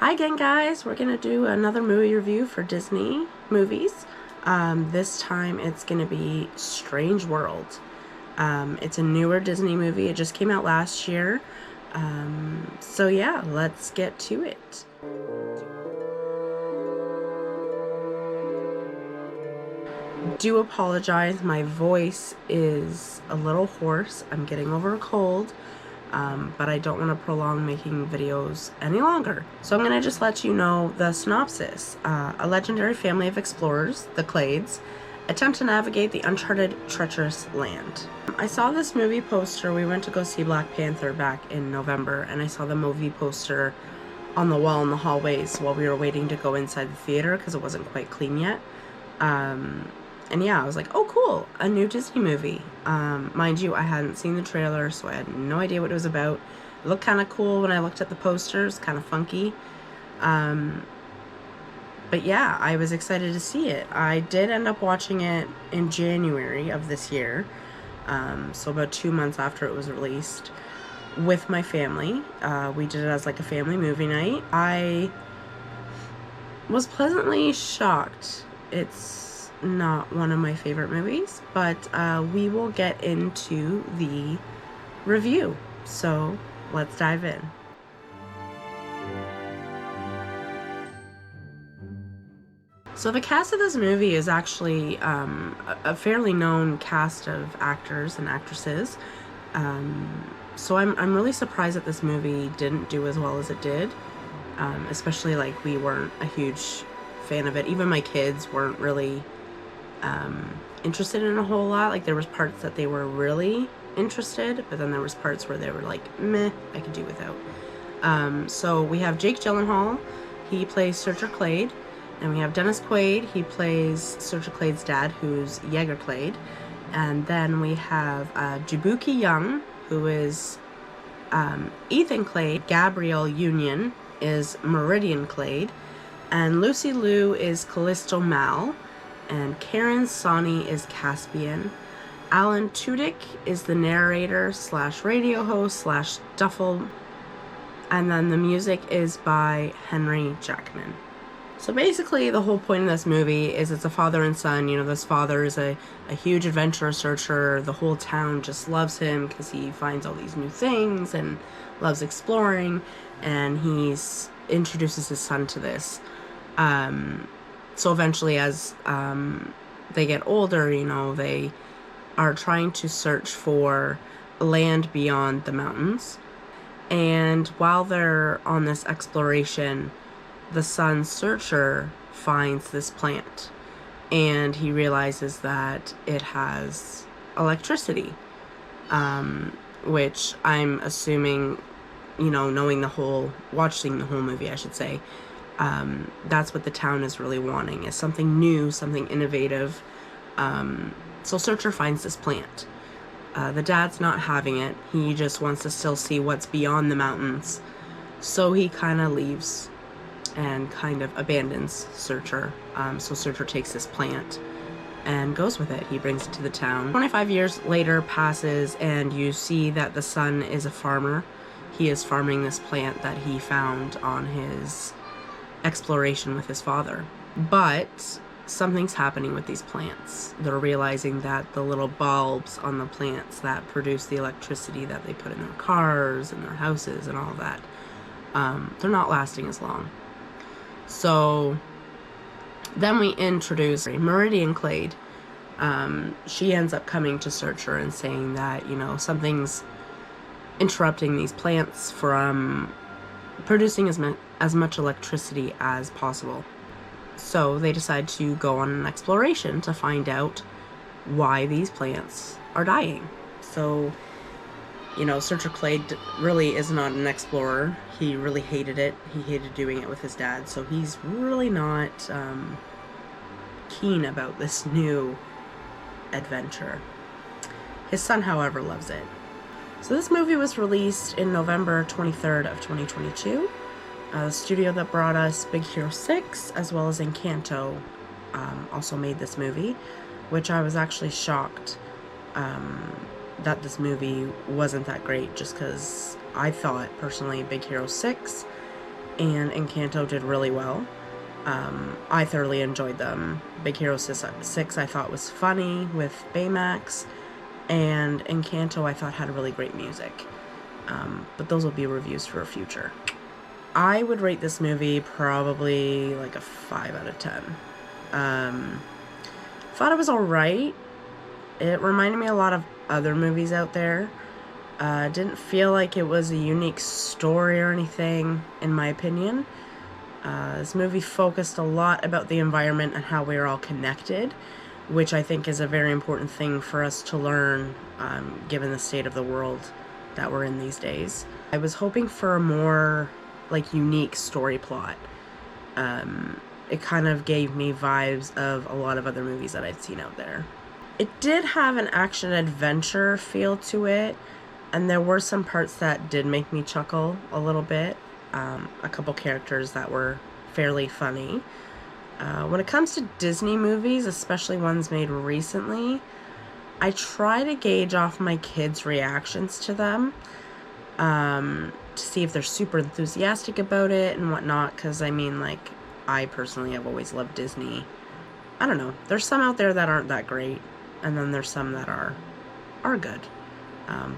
Hi again, guys. We're gonna do another movie review for Disney movies. This time it's gonna be Strange World. It's a newer Disney movie. It just came out last year. So yeah, let's get to it. Do apologize, my voice is a little hoarse. I'm getting over a cold. But I don't want to prolong making videos any longer. So I'm going to just let you know the synopsis. A legendary family of explorers, the Clades, attempt to navigate the uncharted, treacherous land. I saw this movie poster. We went to go see Black Panther back in November, and I saw the movie poster on the wall in the hallways while we were waiting to go inside the theater because it wasn't quite clean yet. And yeah, I was like, oh cool, a new Disney movie. Mind you, I hadn't seen the trailer, so I had no idea what it was about. It looked kind of cool when I looked at the posters, kind of funky. But yeah, I was excited to see it. I did end up watching it in January of this year, so about 2 months after it was released, with my family. We did it as like a family movie night. I was pleasantly shocked. It's not one of my favorite movies, but we will get into the review. So let's dive in. So the cast of this movie is actually a fairly known cast of actors and actresses. So I'm really surprised that this movie didn't do as well as it did. Especially like we weren't a huge fan of it. Even my kids weren't really interested in a whole lot. Like there was parts that they were really interested, but then there was parts where they were like, meh, I could do without. So we have Jake Gyllenhaal, he plays Searcher Clade, and we have Dennis Quaid, he plays Searcher Clade's dad, who's Yeager Clade, and then we have Jaboukie Young, who is Ethan Clade, Gabrielle Union is Meridian Clade, and Lucy Liu is Callisto Mal, and Karen Sani is Caspian. Alan Tudyk is the narrator / radio host / Duffel. And then the music is by Henry Jackman. So basically the whole point of this movie is it's a father and son. You know, this father is a huge adventure searcher. The whole town just loves him because he finds all these new things and loves exploring. And he's introduces his son to this. So eventually as they get older, you know, they are trying to search for land beyond the mountains. And while they're on this exploration, the son Searcher finds this plant. And he realizes that it has electricity. Which I'm assuming, you know, watching the whole movie, I should say, that's what the town is really wanting, is something new, something innovative. So Searcher finds this plant. The dad's not having it. He just wants to still see what's beyond the mountains. So he kind of leaves and kind of abandons Searcher. So Searcher takes this plant and goes with it. He brings it to the town. 25 years later passes, and you see that the son is a farmer. He is farming this plant that he found on his exploration with his father. But something's happening with these plants. They're realizing that the little bulbs on the plants that produce the electricity that they put in their cars and their houses and all of that, they're not lasting as long. So then we introduce Meridian Clade. She ends up coming to Searcher and saying that, you know, something's interrupting these plants from producing as much electricity as possible. So they decide to go on an exploration to find out why these plants are dying. So, you know, Searcher Clade really is not an explorer. He really hated it. He hated doing it with his dad. So he's really not keen about this new adventure. His son, however, loves it. So this movie was released in November 23rd of 2022. The studio that brought us Big Hero 6 as well as Encanto also made this movie, which I was actually shocked that this movie wasn't that great, just because I thought personally Big Hero 6 and Encanto did really well. I thoroughly enjoyed them. Big Hero 6 I thought was funny with Baymax, and Encanto I thought had really great music. But those will be reviews for a future. I would rate this movie probably like a 5 out of 10. Thought it was alright. It reminded me a lot of other movies out there. Didn't feel like it was a unique story or anything, in my opinion. This movie focused a lot about the environment and how we're all connected, which I think is a very important thing for us to learn, given the state of the world that we're in these days. I was hoping for a more, like, unique story plot. It kind of gave me vibes of a lot of other movies that I'd seen out there. It did have an action-adventure feel to it, and there were some parts that did make me chuckle a little bit. A couple characters that were fairly funny. When it comes to Disney movies, especially ones made recently, I try to gauge off my kids' reactions to them, to see if they're super enthusiastic about it and whatnot, because, I mean, like, I personally have always loved Disney. I don't know. There's some out there that aren't that great, and then there's some that are good.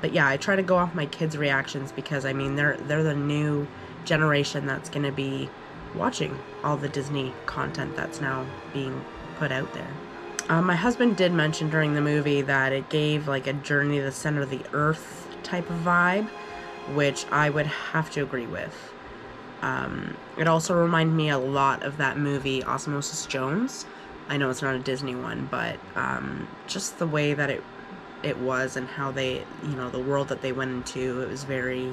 But yeah, I try to go off my kids' reactions because, I mean, they're the new generation that's going to be watching all the Disney content that's now being put out there. My husband did mention during the movie that it gave like a Journey to the Center of the Earth type of vibe, which I would have to agree with. It also reminded me a lot of that movie Osmosis Jones. I know it's not a Disney one, but just the way that it was and how they, you know, the world that they went into, it was very,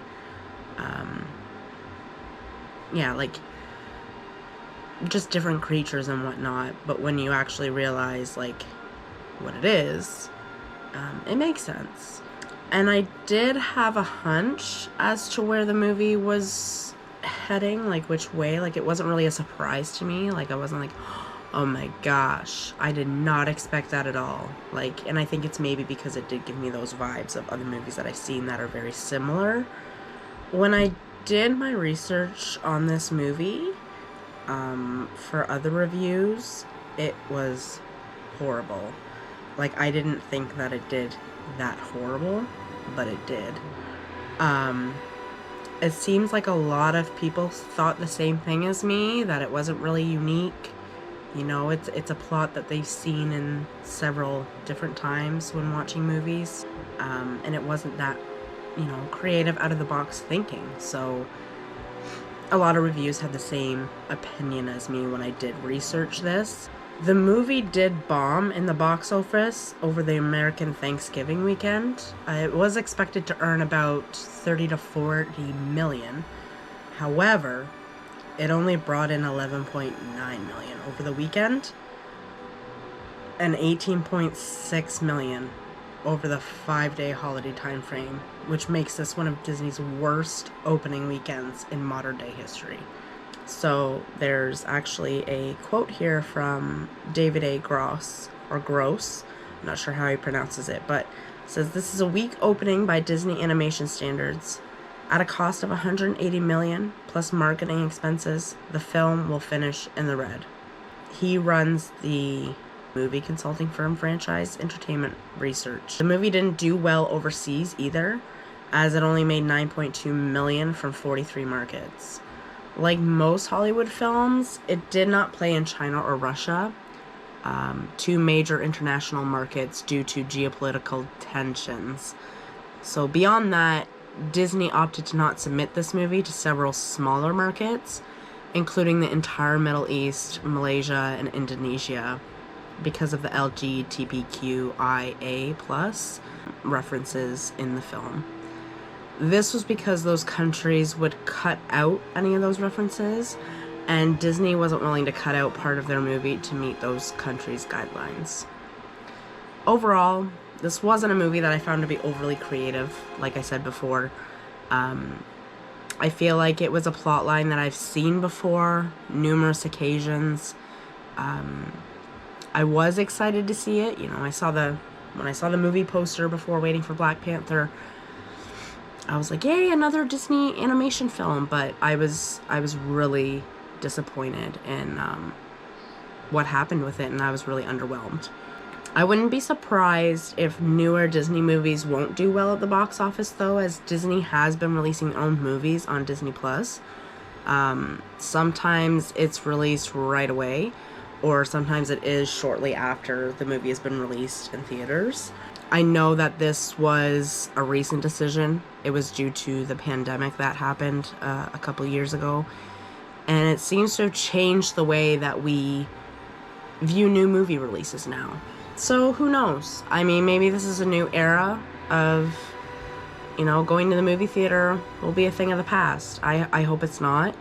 yeah, like, just different creatures and whatnot, but when you actually realize, like, what it is, it makes sense. And I did have a hunch as to where the movie was heading, like, which way, like, it wasn't really a surprise to me, like, I wasn't like, oh my gosh, I did not expect that at all, like, and I think it's maybe because it did give me those vibes of other movies that I've seen that are very similar. When I did my research on this movie, for other reviews, it was horrible. Like, I didn't think that it did that horrible, but it did. It seems like a lot of people thought the same thing as me, that it wasn't really unique. You know, it's a plot that they've seen in several different times when watching movies, and it wasn't that, you know, creative, out-of-the-box thinking. So a lot of reviews had the same opinion as me when I did research this. The movie did bomb in the box office over the American Thanksgiving weekend. It was expected to earn about 30 to 40 million. However, it only brought in 11.9 million over the weekend and 18.6 million over the 5-day holiday time frame, which makes this one of Disney's worst opening weekends in modern day history. So there's actually a quote here from David A. Gross, I'm not sure how he pronounces it, but it says, "This is a weak opening by Disney animation standards. At a cost of 180 million plus marketing expenses, the film will finish in the red." He runs the movie consulting firm Franchise Entertainment Research. The movie didn't do well overseas either, as it only made 9.2 million from 43 markets. Like most Hollywood films, it did not play in China or Russia, two major international markets due to geopolitical tensions. So beyond that, Disney opted to not submit this movie to several smaller markets, including the entire Middle East, Malaysia, and Indonesia, because of the LGBTQIA+ references in the film. This was because those countries would cut out any of those references, and Disney wasn't willing to cut out part of their movie to meet those countries' guidelines. Overall, this wasn't a movie that I found to be overly creative, like I said before. I feel like it was a plot line that I've seen before, numerous occasions. I was excited to see it. You know, when I saw the movie poster before waiting for Black Panther, I was like, yay, another Disney animation film, but I was really disappointed in what happened with it, and I was really underwhelmed. I wouldn't be surprised if newer Disney movies won't do well at the box office, though, as Disney has been releasing their own movies on Disney+. Sometimes it's released right away, or sometimes it is shortly after the movie has been released in theaters. I know that this was a recent decision. It was due to the pandemic that happened a couple years ago, and it seems to have changed the way that we view new movie releases now. So who knows? I mean, maybe this is a new era of, going to the movie theater will be a thing of the past. I hope it's not,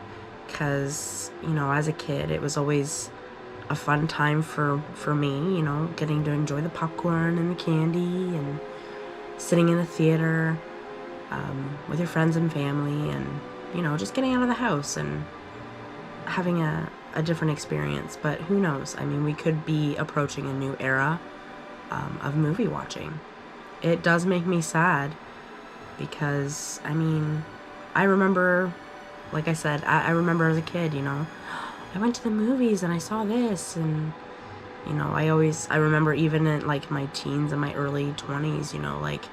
because, as a kid, it was always a fun time for me, getting to enjoy the popcorn and the candy and sitting in the theater with your friends and family and, just getting out of the house and having a different experience. But who knows? I mean, we could be approaching a new era of movie watching. It does make me sad because, I mean, I remember, like I said, I remember as a kid, I went to the movies and I saw this, and, I remember even in, like, my teens and my early 20s, like,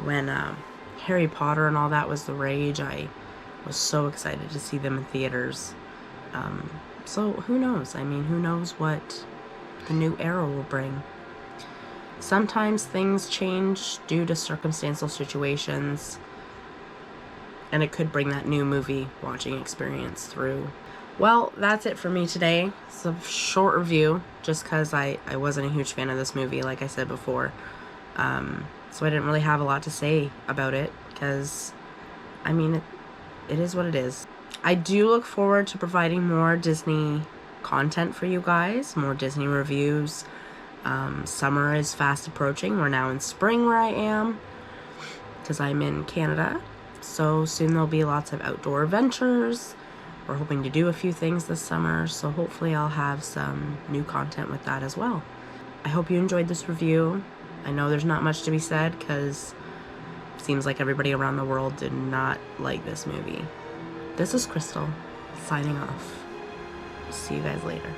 when Harry Potter and all that was the rage, I was so excited to see them in theaters. So who knows? I mean, who knows what the new era will bring. Sometimes things change due to circumstantial situations, and it could bring that new movie watching experience through. Well, that's it for me today. It's a short review, just because I wasn't a huge fan of this movie, like I said before. So I didn't really have a lot to say about it, because, I mean, it is what it is. I do look forward to providing more Disney content for you guys, more Disney reviews. Summer is fast approaching. We're now in spring where I am, because I'm in Canada. So soon there'll be lots of outdoor adventures. We're hoping to do a few things this summer, so hopefully I'll have some new content with that as well. I hope you enjoyed this review. I know there's not much to be said, because it seems like everybody around the world did not like this movie. This is Crystal, signing off. See you guys later.